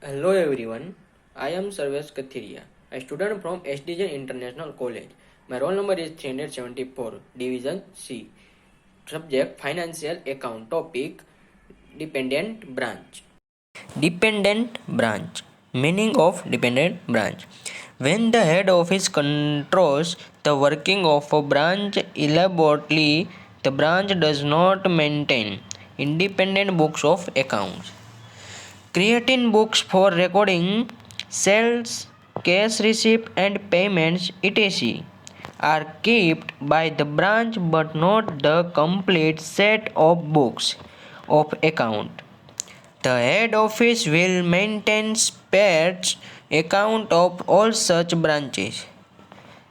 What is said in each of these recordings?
Hello everyone, I am Sarvesh Kathiria, a student from SDJ International College. My roll number is 374, Division C. Subject Financial Account. Topic Dependent Branch. Dependent branch. Meaning of dependent branch. When the head office controls the working of a branch elaborately, the branch does not maintain independent books of accounts. Creating books for recording sales, cash receipt and payments etc. are kept by the branch but not the complete set of books of account. The head office will maintain spreads account of all such branches.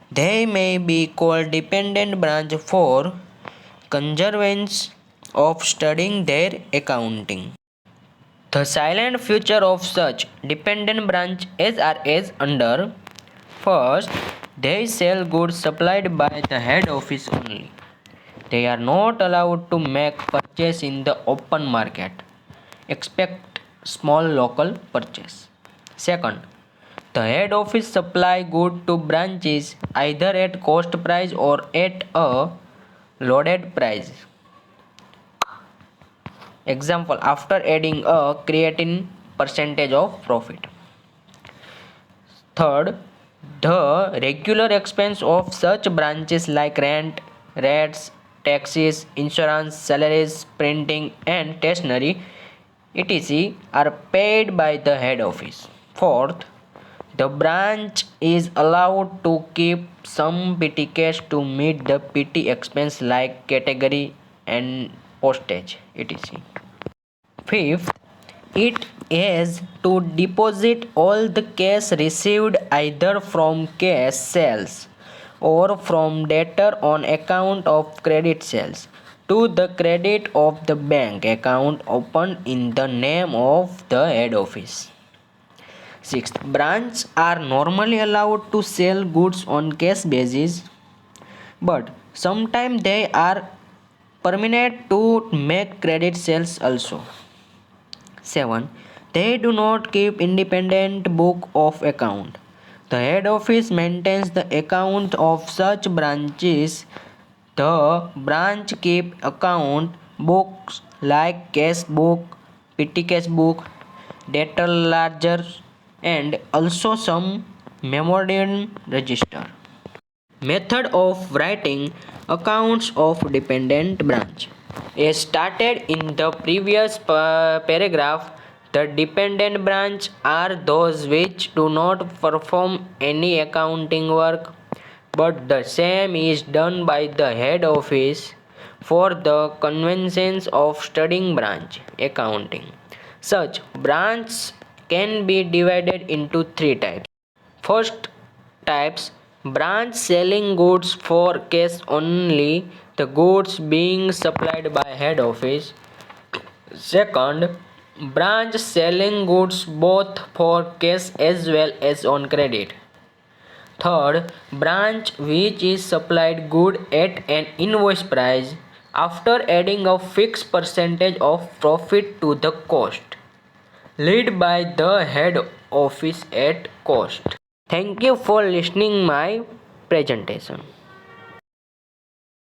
They may be called dependent branch for convenience of studying their accounting. The silent future of such dependent branches are as under. First, they sell goods supplied by the head office only. They are not allowed to make purchase in the open market, except small local purchase. Second, the head office supply goods to branches either at cost price or at a loaded price. Example, after adding a creating percentage of profit. Third, the regular expense of such branches like rent, rates, taxes, insurance, salaries, printing and stationery etc. are paid by the head office. Fourth, the branch is allowed to keep some petty cash to meet the petty expense like category and postage etc. Fifth, it has to deposit all the cash received either from cash sales or from debtor on account of credit sales to the credit of the bank account opened in the name of the head office. Sixth, branches are normally allowed to sell goods on cash basis, but sometimes they are permitted to make credit sales also. 7. They do not keep independent book of account. The head office maintains the account of such branches. The branch keep account books like cash book, petty cash book, debtor ledger and also some memorandum register. Method of writing accounts of dependent branch. As stated in the previous paragraph, the dependent branch are those which do not perform any accounting work, but the same is done by the head office for the convenience of studying branch accounting. Such branches can be divided into three types. First types, branch selling goods for cash only, the goods being supplied by head office. Second, branch selling goods both for cash as well as on credit. Third, branch which is supplied good at an invoice price after adding a fixed percentage of profit to the cost, led by the head office at cost. Thank you for listening my presentation.